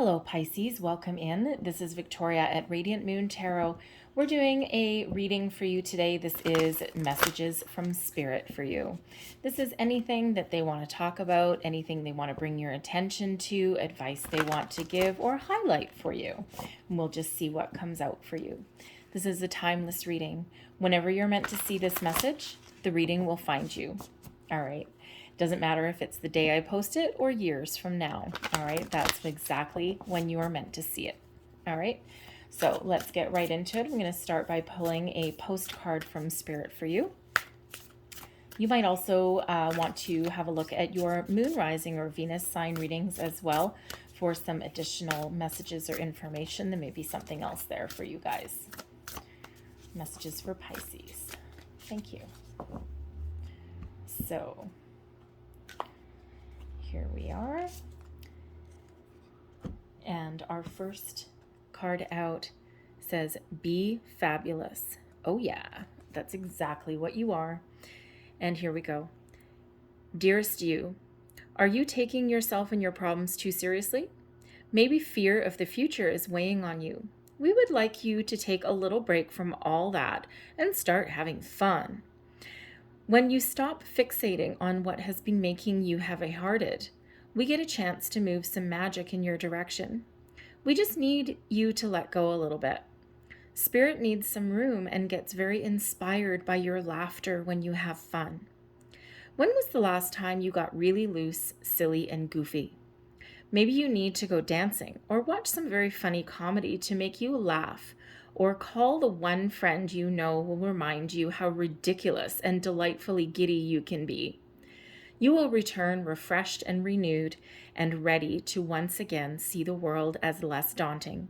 Hello Pisces, welcome in. This is Victoria at Radiant Moon Tarot. We're doing a reading for you today. This is messages from Spirit for you. This is anything that they want to talk about, anything they want to bring your attention to, advice they want to give or highlight for you. And we'll just see what comes out for you. This is a timeless reading. Whenever you're meant to see this message, the reading will find you. All right. Doesn't matter if it's the day I post it or years from now. All right, that's exactly when you are meant to see it. All right, so let's get right into it. I'm going to start by pulling a postcard from Spirit for you. You might also want to have a look at your moon rising or Venus sign readings as well for some additional messages or information. There may be something else there for you guys. Messages for Pisces. Thank you. So here we are. And our first card out says, be fabulous. Oh yeah, that's exactly what you are. And here we go. Dearest you, are you taking yourself and your problems too seriously? Maybe fear of the future is weighing on you. We would like you to take a little break from all that and start having fun. When you stop fixating on what has been making you heavy-hearted, we get a chance to move some magic in your direction. We just need you to let go a little bit. Spirit needs some room and gets very inspired by your laughter when you have fun. When was the last time you got really loose, silly, and goofy? Maybe you need to go dancing or watch some very funny comedy to make you laugh, or call the one friend you know will remind you how ridiculous and delightfully giddy you can be. You will return refreshed and renewed and ready to once again see the world as less daunting,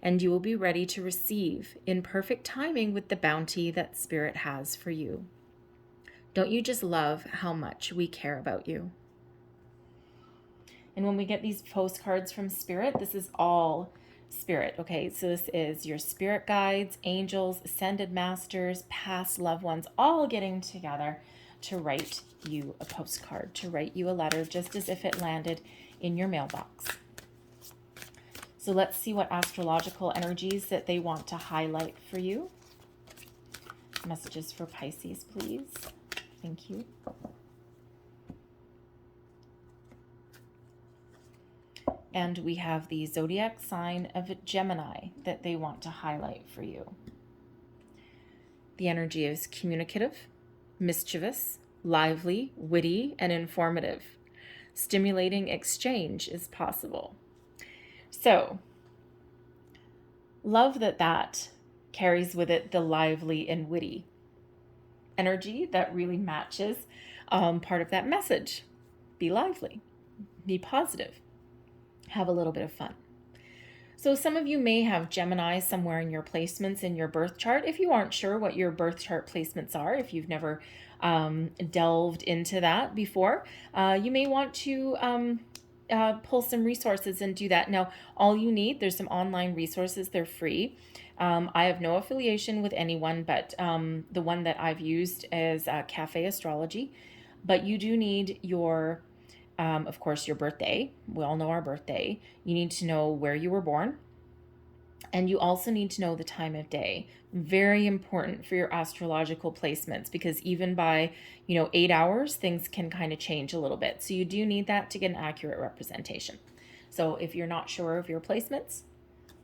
and you will be ready to receive in perfect timing with the bounty that Spirit has for you. Don't you just love how much we care about you? And when we get these postcards from Spirit, this is all Spirit, okay? So this is your spirit guides, angels, ascended masters, past loved ones, all getting together to write you a postcard, to write you a letter, just as if it landed in your mailbox. So let's see what astrological energies that they want to highlight for you. Messages for Pisces, please. Thank you. And we have the zodiac sign of Gemini that they want to highlight for you. The energy is communicative, mischievous, lively, witty, and informative. Stimulating exchange is possible. So, love that carries with it the lively and witty energy that really matches part of that message. Be lively, be positive. Have a little bit of fun. So some of you may have Gemini somewhere in your placements in your birth chart. If you aren't sure what your birth chart placements are, if you've never delved into that before, you may want to pull some resources and do that. Now, all you need, there's some online resources, they're free. I have no affiliation with anyone, but the one that I've used is Cafe Astrology. But you do need your of course, your birthday. We all know our birthday. You need to know where you were born. And you also need to know the time of day. Very important for your astrological placements, because even by, 8 hours, things can kind of change a little bit. So you do need that to get an accurate representation. So if you're not sure of your placements,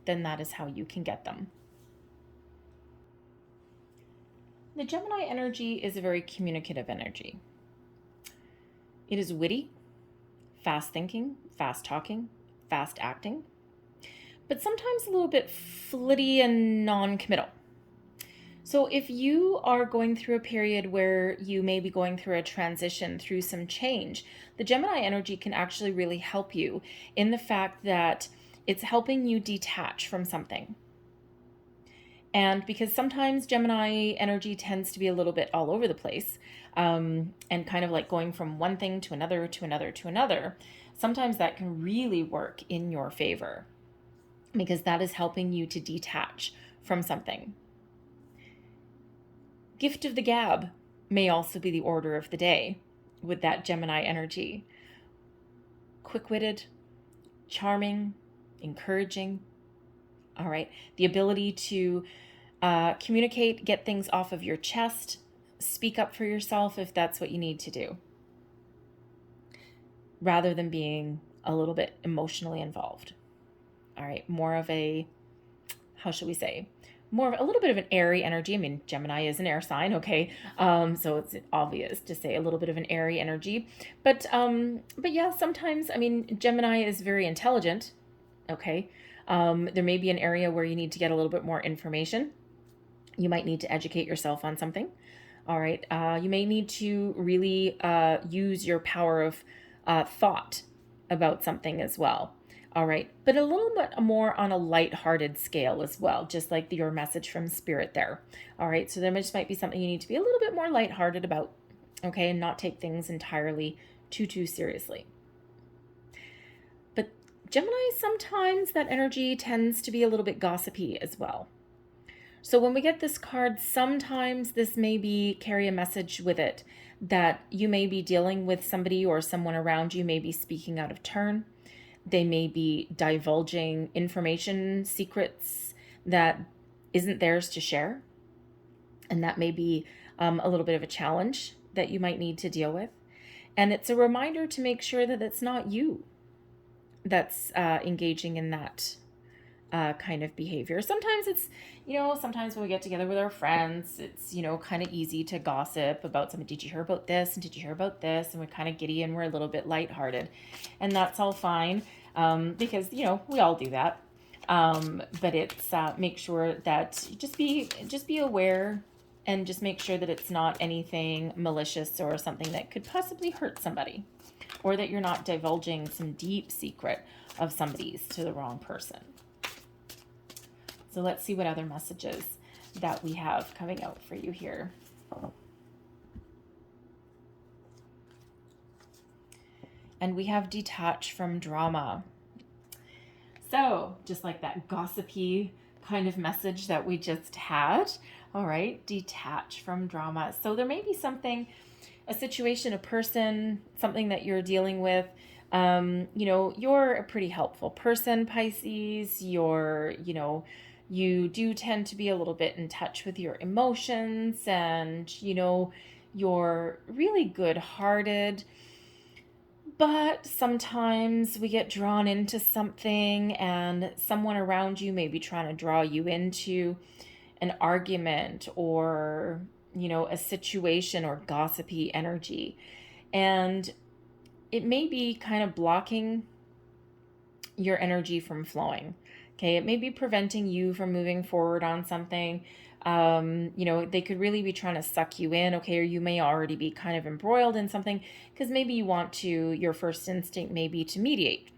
then that is how you can get them. The Gemini energy is a very communicative energy. It is witty, fast thinking, fast talking, fast acting, but sometimes a little bit flitty and non-committal. So if you are going through a period where you may be going through a transition, through some change, the Gemini energy can actually really help you in the fact that it's helping you detach from something. And because sometimes Gemini energy tends to be a little bit all over the place, and kind of like going from one thing to another, to another, to another, sometimes that can really work in your favor, because that is helping you to detach from something. Gift of the gab may also be the order of the day with that Gemini energy. Quick-witted, charming, encouraging. All right. The ability to communicate, get things off of your chest, speak up for yourself if that's what you need to do, rather than being a little bit emotionally involved. All right. More of a, how should we say? More of a little bit of an airy energy. I mean, Gemini is an air sign, okay? So it's obvious to say a little bit of an airy energy. But yeah, sometimes, I mean, Gemini is very intelligent, okay? There may be an area where you need to get a little bit more information. You might need to educate yourself on something. All right. You may need to really use your power of thought about something as well. All right. But a little bit more on a lighthearted scale as well, just like your message from Spirit there. All right. So there just might be something you need to be a little bit more lighthearted about, okay, and not take things entirely too seriously. But Gemini, sometimes that energy tends to be a little bit gossipy as well. So when we get this card, sometimes this may carry a message with it that you may be dealing with somebody or someone around you may be speaking out of turn. They may be divulging information, secrets that isn't theirs to share. And that may be a little bit of a challenge that you might need to deal with. And it's a reminder to make sure that it's not you that's engaging in that kind of behavior. Sometimes it's, sometimes when we get together with our friends, it's, kind of easy to gossip about something. Did you hear about this? And did you hear about this? And we're kind of giddy and we're a little bit lighthearted. And that's all fine because, we all do that. But it's make sure that just be aware and just make sure that it's not anything malicious or something that could possibly hurt somebody, or that you're not divulging some deep secret of somebody's to the wrong person. So let's see what other messages that we have coming out for you here. And we have detach from drama. So just like that gossipy kind of message that we just had. All right, detach from drama. So there may be something, a situation, a person, something that you're dealing with. You're a pretty helpful person, Pisces. You do tend to be a little bit in touch with your emotions, and, you're really good-hearted. But sometimes we get drawn into something and someone around you may be trying to draw you into an argument or, a situation or gossipy energy. And it may be kind of blocking your energy from flowing. Okay, it may be preventing you from moving forward on something. They could really be trying to suck you in, okay, or you may already be kind of embroiled in something because maybe you want to, your first instinct may be to mediate.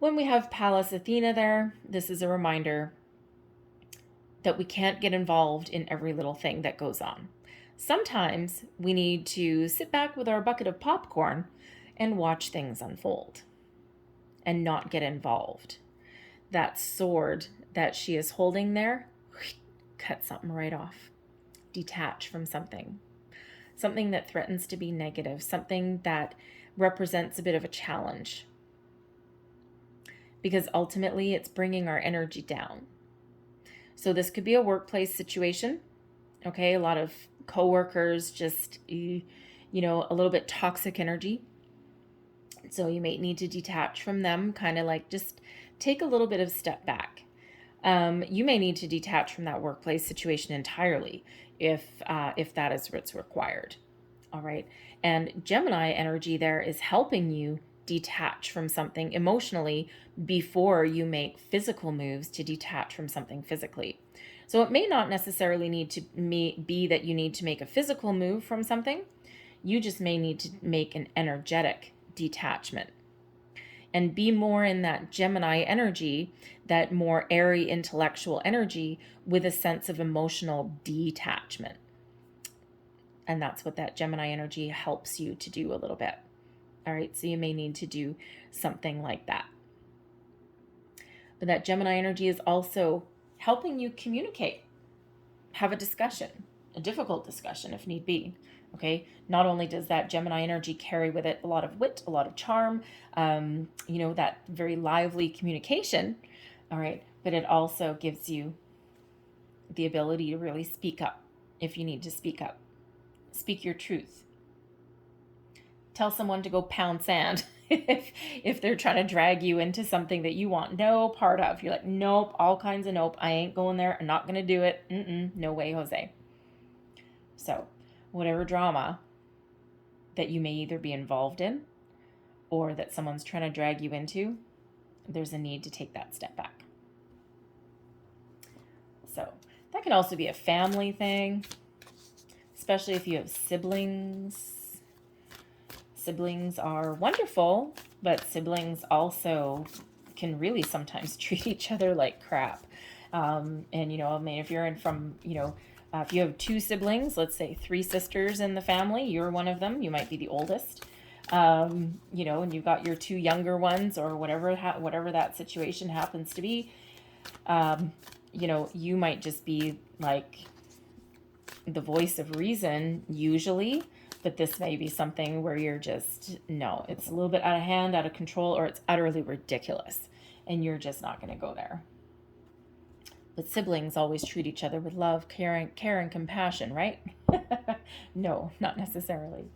When we have Pallas Athena there, this is a reminder that we can't get involved in every little thing that goes on. Sometimes we need to sit back with our bucket of popcorn and watch things unfold and not get involved. That sword that she is holding there, cut something right off. Detach from something that threatens to be negative, something that represents a bit of a challenge. Because ultimately it's bringing our energy down. So this could be a workplace situation. Okay, a lot of coworkers just, a little bit toxic energy. So you may need to detach from them, kind of like just take a little bit of step back. You may need to detach from that workplace situation entirely if that is what's required. All right. And Gemini energy there is helping you detach from something emotionally before you make physical moves to detach from something physically. So it may not necessarily need to be that you need to make a physical move from something. You just may need to make an energetic detachment and be more in that Gemini energy, that more airy intellectual energy with a sense of emotional detachment. And that's what that Gemini energy helps you to do a little bit. All right, so you may need to do something like that. But that Gemini energy is also helping you communicate, have a discussion, a difficult discussion if need be. Okay, not only does that Gemini energy carry with it a lot of wit, a lot of charm, that very lively communication, all right, but it also gives you the ability to really speak up if you need to speak up. Speak your truth. Tell someone to go pound sand if they're trying to drag you into something that you want no part of. You're like, nope, all kinds of nope. I ain't going there. I'm not going to do it. No way, Jose. So, whatever drama that you may either be involved in or that someone's trying to drag you into, there's a need to take that step back. So, that can also be a family thing, especially if you have siblings. Siblings are wonderful, but siblings also can really sometimes treat each other like crap. If you're if you have 2 siblings, let's say 3 sisters in the family, you're one of them, you might be the oldest, and you've got your 2 younger ones or whatever that situation happens to be, you might just be like the voice of reason usually, but this may be something where you're just, no, it's a little bit out of hand, out of control, or it's utterly ridiculous, and you're just not going to go there. But siblings always treat each other with love, care, and compassion, right? No, not necessarily.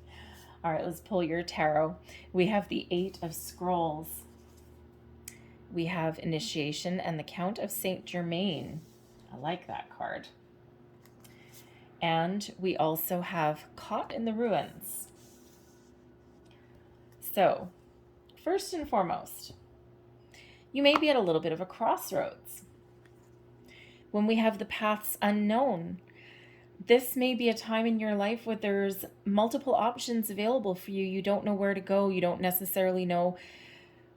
All right, let's pull your tarot. We have the 8 of Scrolls. We have Initiation and the Count of Saint Germain. I like that card. And we also have Caught in the Ruins. So, first and foremost, you may be at a little bit of a crossroads. When we have the paths unknown, this may be a time in your life where there's multiple options available for you. You don't know where to go. You don't necessarily know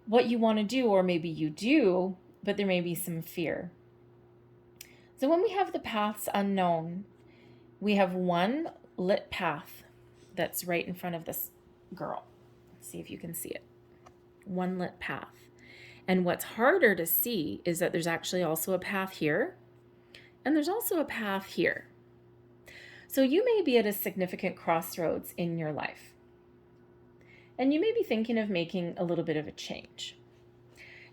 what you want to do, or maybe you do, but there may be some fear. So when we have the paths unknown, we have one lit path that's right in front of this girl. Let's see if you can see it. One lit path. And what's harder to see is that there's actually also a path here, and there's also a path here. So you may be at a significant crossroads in your life, and you may be thinking of making a little bit of a change.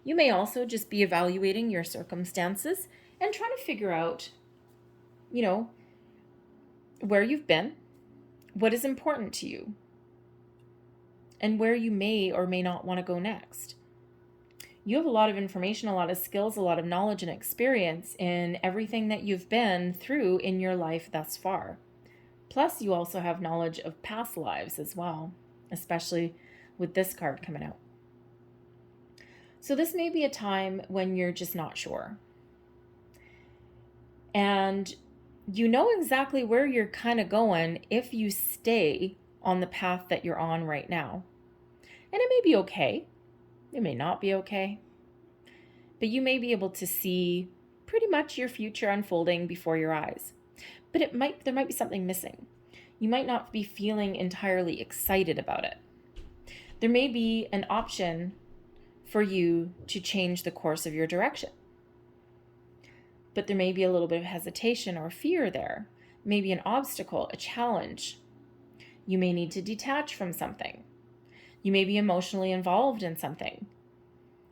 You may also just be evaluating your circumstances and trying to figure out, where you've been, what is important to you, and where you may or may not want to go next. You have a lot of information, a lot of skills, a lot of knowledge and experience in everything that you've been through in your life thus far. Plus, you also have knowledge of past lives as well, especially with this card coming out. So this may be a time when you're just not sure. And you know exactly where you're kind of going if you stay on the path that you're on right now. And it may be okay. It may not be okay. But you may be able to see pretty much your future unfolding before your eyes. But there might be something missing. You might not be feeling entirely excited about it. There may be an option for you to change the course of your direction. But there may be a little bit of hesitation or fear there, maybe an obstacle, a challenge. You may need to detach from something. You may be emotionally involved in something,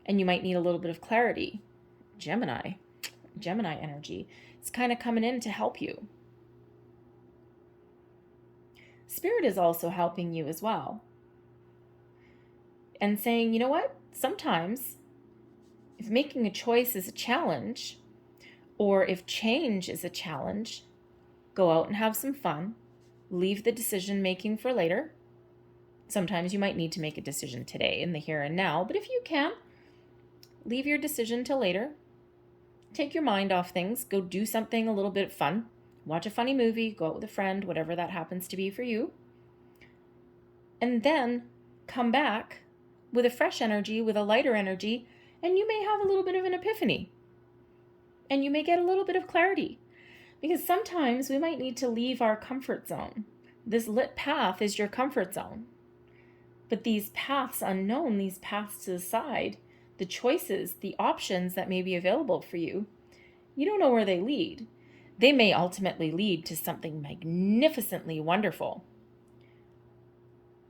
and you might need a little bit of clarity. Gemini energy, it's kind of coming in to help you. Spirit is also helping you as well, and saying, you know what? Sometimes if making a choice is a challenge, or if change is a challenge, go out and have some fun. Leave the decision making for later. Sometimes you might need to make a decision today in the here and now, but if you can, leave your decision till later. Take your mind off things. Go do something a little bit fun. Watch a funny movie, go out with a friend, whatever that happens to be for you. And then come back with a fresh energy, with a lighter energy, and you may have a little bit of an epiphany. And you may get a little bit of clarity, because sometimes we might need to leave our comfort zone. This lit path is your comfort zone. But these paths unknown, these paths to the side, the choices, the options that may be available for you, you don't know where they lead. They may ultimately lead to something magnificently wonderful,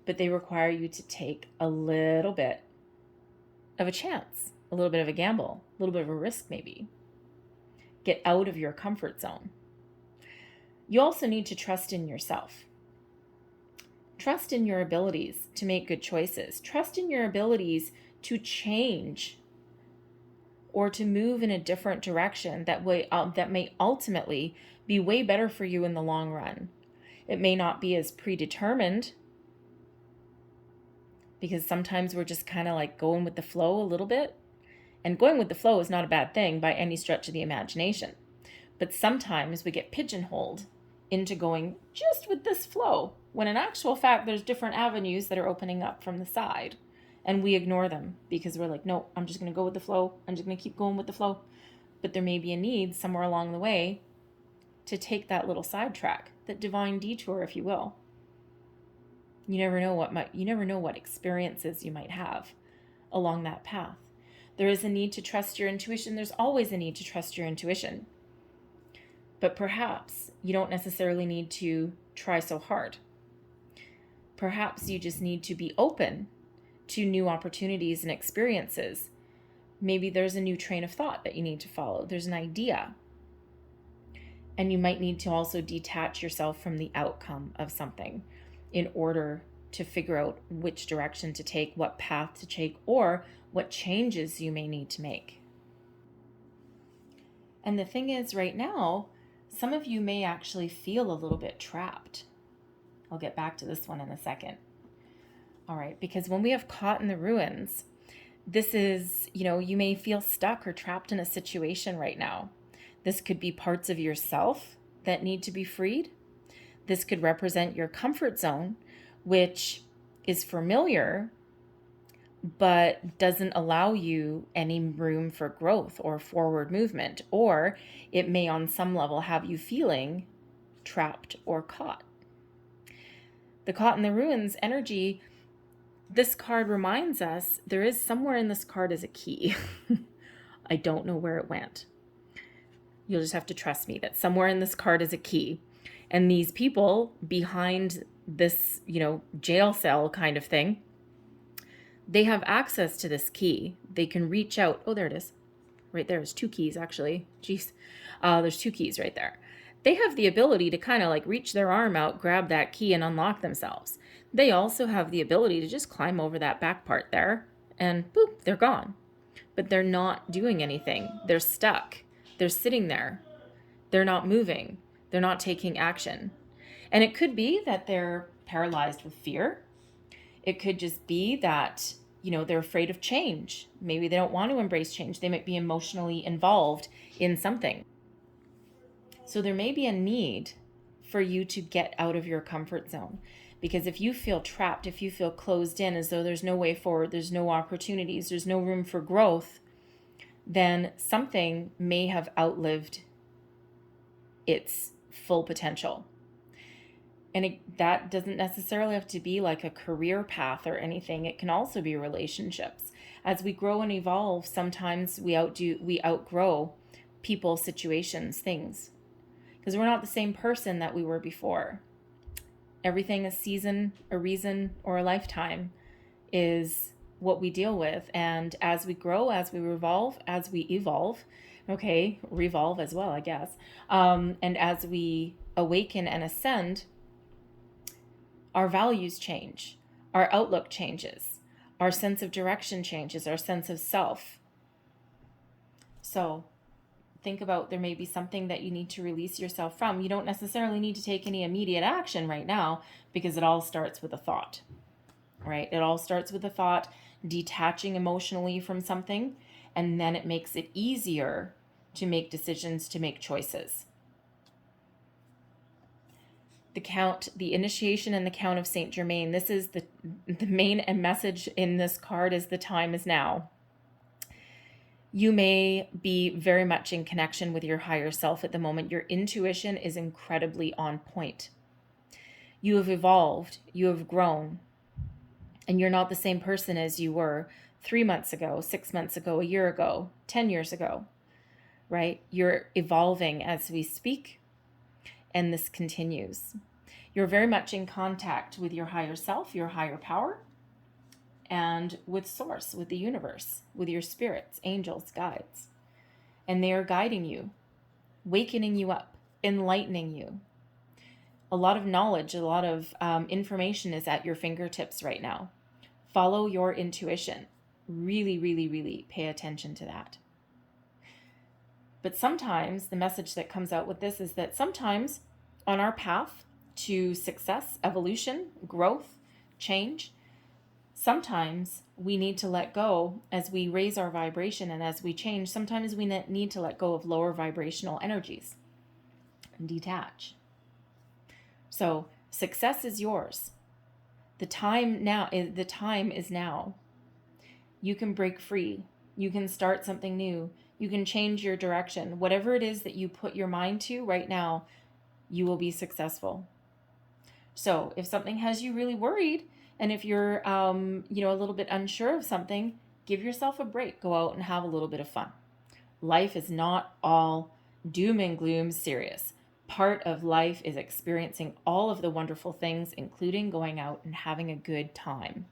but they require you to take a little bit of a chance, a little bit of a gamble, a little bit of a risk maybe. Get out of your comfort zone. You also need to trust in yourself. Trust in your abilities to make good choices. Trust in your abilities to change or to move in a different direction that may ultimately be way better for you in the long run. It may not be as predetermined, because sometimes we're just kind of like going with the flow a little bit. And going with the flow is not a bad thing by any stretch of the imagination. But sometimes we get pigeonholed into going just with this flow, when in actual fact, there's different avenues that are opening up from the side. And we ignore them because we're like, no, I'm just going to go with the flow. I'm just going to keep going with the flow. But there may be a need somewhere along the way to take that little sidetrack, that divine detour, if you will. You never know what experiences you might have along that path. There is a need to trust your intuition. There's always a need to trust your intuition. But perhaps you don't necessarily need to try so hard. Perhaps you just need to be open to new opportunities and experiences. Maybe there's a new train of thought that you need to follow. There's an idea. And you might need to also detach yourself from the outcome of something in order to figure out which direction to take, what path to take, or what changes you may need to make. And the thing is, right now, some of you may actually feel a little bit trapped. I'll get back to this one in a second. All right, because when we have caught in the ruins, this is, you may feel stuck or trapped in a situation right now. This could be parts of yourself that need to be freed. This could represent your comfort zone, which is familiar, but doesn't allow you any room for growth or forward movement. Or it may on some level have you feeling trapped or caught. The caught in the ruins energy, this card reminds us there is somewhere in this card is a key. I don't know where it went. You'll just have to trust me that somewhere in this card is a key. And these people behind this, jail cell kind of thing, they have access to this key. They can reach out. Oh, there it is. Right there is 2 keys, actually. Jeez. There's 2 keys right there. They have the ability to kind of like reach their arm out, grab that key, and unlock themselves. They also have the ability to just climb over that back part there, and boop, they're gone. But they're not doing anything. They're stuck. They're sitting there. They're not moving. They're not taking action. And it could be that they're paralyzed with fear. It could just be that, they're afraid of change. Maybe they don't want to embrace change. They might be emotionally involved in something. So there may be a need for you to get out of your comfort zone. Because if you feel trapped, if you feel closed in, as though there's no way forward, there's no opportunities, there's no room for growth, then something may have outlived its full potential. And that doesn't necessarily have to be like a career path or anything. It can also be relationships. As we grow and evolve, sometimes we outgrow people, situations, things. Because we're not the same person that we were before. Everything, a season, a reason, or a lifetime is what we deal with. And as we grow, as we revolve, as we evolve, revolve as well, I guess. And as we awaken and ascend, our values change, our outlook changes, our sense of direction changes, our sense of self. So think about, there may be something that you need to release yourself from. You don't necessarily need to take any immediate action right now, because it all starts with a thought, right? It all starts with a thought, detaching emotionally from something, and then it makes it easier to make decisions, to make choices. The initiation and the count of Saint Germain. This is the main message in this card is the time is now. You may be very much in connection with your higher self at the moment. Your intuition is incredibly on point. You have evolved, you have grown, and you're not the same person as you were 3 months ago, 6 months ago, a year ago, 10 years ago, right? You're evolving as we speak, and this continues. You're very much in contact with your higher self, your higher power, and with source, with the universe, with your spirits, angels, guides. And they are guiding you, wakening you up, enlightening you. A lot of knowledge, a lot of information is at your fingertips right now. Follow your intuition. Really, really, really pay attention to that. But sometimes the message that comes out with this is that sometimes on our path to success, evolution, growth, change, sometimes we need to let go as we raise our vibration and as we change. Sometimes we need to let go of lower vibrational energies and detach. So success is yours. The time is now. You can break free. You can start something new. You can change your direction. Whatever it is that you put your mind to right now, you will be successful. So if something has you really worried, and if you're a little bit unsure of something, give yourself a break. Go out and have a little bit of fun. Life is not all doom and gloom serious. Part of life is experiencing all of the wonderful things, including going out and having a good time.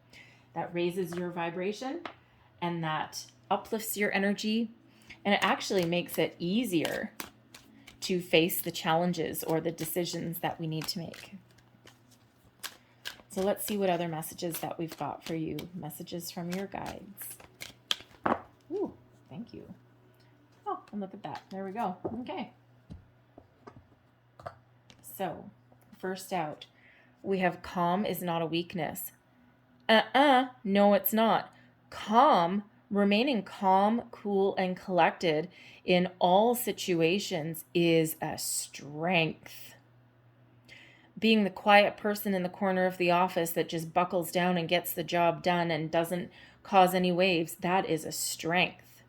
That raises your vibration and that uplifts your energy, and it actually makes it easier to face the challenges or the decisions that we need to make. So let's see what other messages that we've got for you. Messages from your guides. Ooh, thank you. Oh, and look at that. There we go. Okay. So, first out, we have calm is not a weakness. No, it's not. Remaining calm, cool, and collected in all situations is a strength. Being the quiet person in the corner of the office that just buckles down and gets the job done and doesn't cause any waves, that is a strength.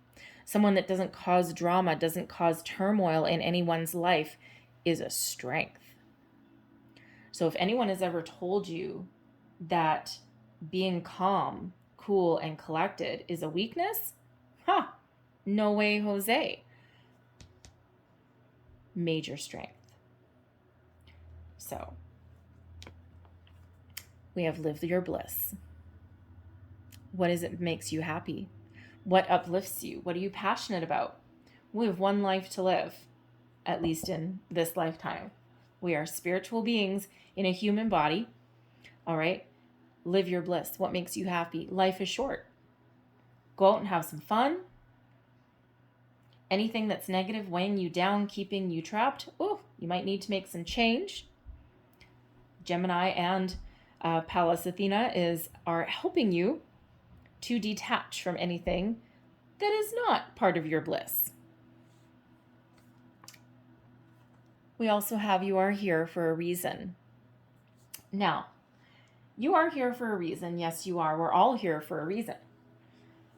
Someone that doesn't cause drama, doesn't cause turmoil in anyone's life is a strength. So if anyone has ever told you that being calm, cool, and collected is a weakness, no way, Jose. Major strength. So we have live your bliss. What is it makes you happy? What uplifts you? What are you passionate about? We have one life to live, at least in this lifetime. We are spiritual beings in a human body. All right? Live your bliss. What makes you happy? Life is short. Go out and have some fun. Anything that's negative, weighing you down, keeping you trapped, you might need to make some change. Gemini and Pallas Athena are helping you to detach from anything that is not part of your bliss. We also have you are here for a reason. Now, you are here for a reason. Yes, you are. We're all here for a reason.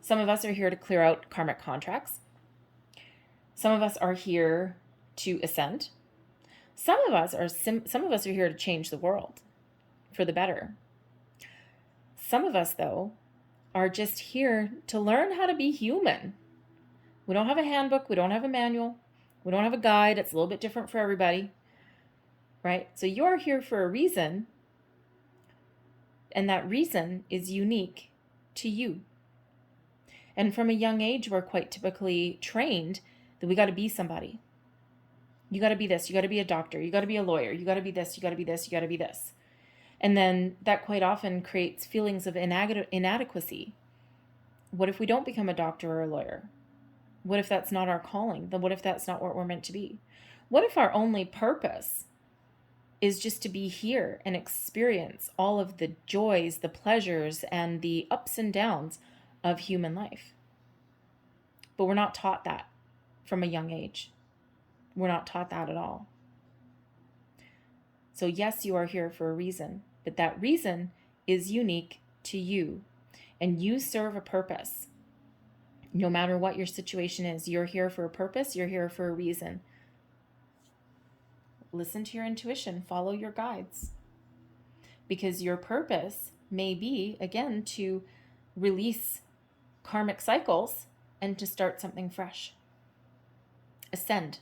Some of us are here to clear out karmic contracts. Some of us are here to ascend. Some of us are here to change the world for the better. Some of us, though, are just here to learn how to be human. We don't have a handbook. We don't have a manual. We don't have a guide. It's a little bit different for everybody, right? So you're here for a reason, and that reason is unique to you. And from a young age, we're quite typically trained that we got to be somebody. You got to be this. You got to be a doctor. You got to be a lawyer. You got to be this. You got to be this. You got to be this. And then that quite often creates feelings of inadequacy. What if we don't become a doctor or a lawyer? What if that's not our calling? Then what if that's not what we're meant to be? What if our only purpose is just to be here and experience all of the joys, the pleasures, and the ups and downs of human life? But we're not taught that from a young age. We're not taught that at all. So yes, you are here for a reason, but that reason is unique to you, and you serve a purpose. No matter what your situation is, you're here for a purpose, you're here for a reason. Listen to your intuition, follow your guides. Because your purpose may be, again, to release karmic cycles and to start something fresh. Ascend.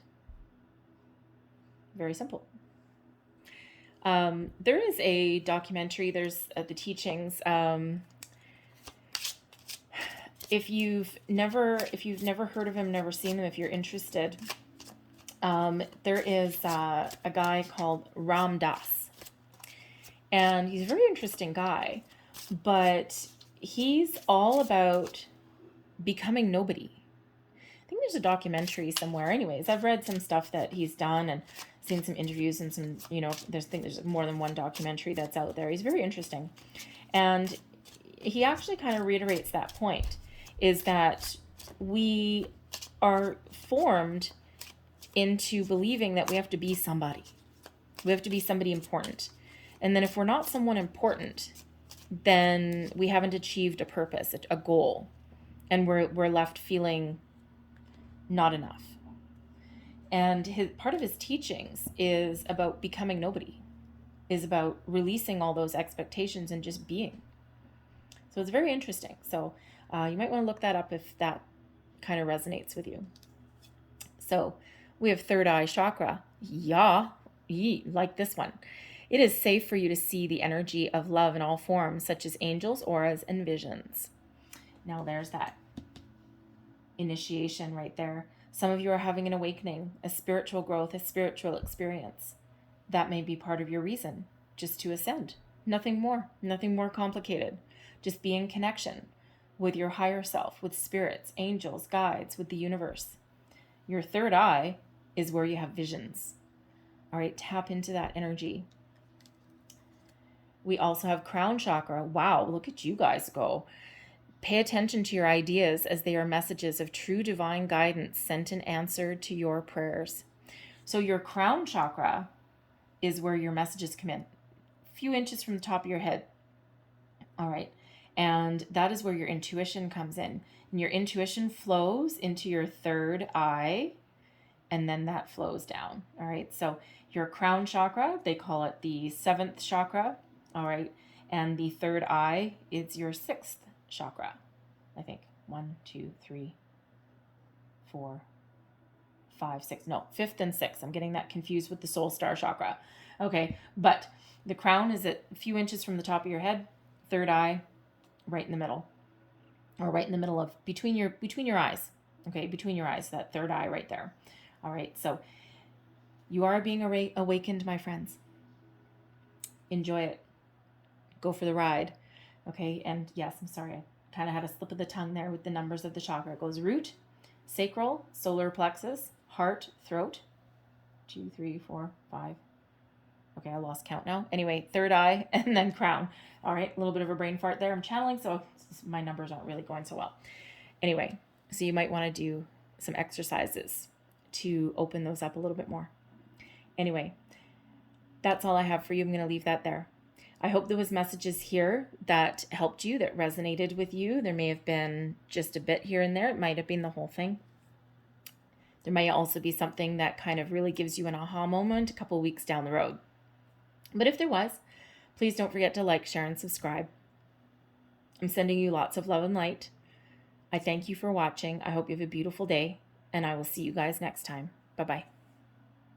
Very simple. There is a documentary, there's the teachings. If you've never heard of him, never seen him, if you're interested, there is a guy called Ram Dass, and he's a very interesting guy, but he's all about becoming nobody. I think there's a documentary somewhere. Anyways, I've read some stuff that he's done and seen some interviews and some, there's more than one documentary that's out there. He's very interesting. And he actually kind of reiterates that point, is that we are formed into believing that we have to be somebody. We have to be somebody important. And then if we're not someone important, then we haven't achieved a purpose, a goal. And we're left feeling not enough. And part of his teachings is about becoming nobody, is about releasing all those expectations and just being. So it's very interesting. So you might want to look that up if that kind of resonates with you. So we have third eye chakra. Like this one. It is safe for you to see the energy of love in all forms, such as angels, auras, and visions. Now there's that initiation right there. Some of you are having an awakening, a spiritual growth, a spiritual experience. That may be part of your reason, just to ascend. Nothing more complicated. Just be in connection with your higher self, with spirits, angels, guides, with the universe. Your third eye is where you have visions. All right, tap into that energy. We also have crown chakra. Wow, look at you guys go. Pay attention to your ideas, as they are messages of true divine guidance sent in answer to your prayers. So your crown chakra is where your messages come in, a few inches from the top of your head. All right. And that is where your intuition comes in. And your intuition flows into your third eye, and then that flows down. All right. So your crown chakra, they call it the seventh chakra. All right. And the third eye is your sixth chakra. I think 1, 2, 3, 4, 5, 6. No, fifth and sixth. I'm getting that confused with the soul star chakra. Okay. But the crown is a few inches from the top of your head. Third eye, right in the middle, or right in the middle of between your eyes. Okay, between your eyes, that third eye right there. All right, so you are being awakened, my friends. Enjoy it. Go for the ride. Okay, and yes, I'm sorry, I kind of had a slip of the tongue there with the numbers of the chakra. It goes root, sacral, solar plexus, heart, throat. 2, 3, 4, 5. Okay, I lost count now. Anyway, third eye and then crown. All right, a little bit of a brain fart there. I'm channeling, so my numbers aren't really going so well. Anyway, so you might want to do some exercises to open those up a little bit more. Anyway, that's all I have for you. I'm going to leave that there. I hope there was messages here that helped you, that resonated with you. There may have been just a bit here and there. It might have been the whole thing. There may also be something that kind of really gives you an aha moment a couple weeks down the road. But if there was, please don't forget to like, share, and subscribe. I'm sending you lots of love and light. I thank you for watching. I hope you have a beautiful day, and I will see you guys next time. Bye-bye.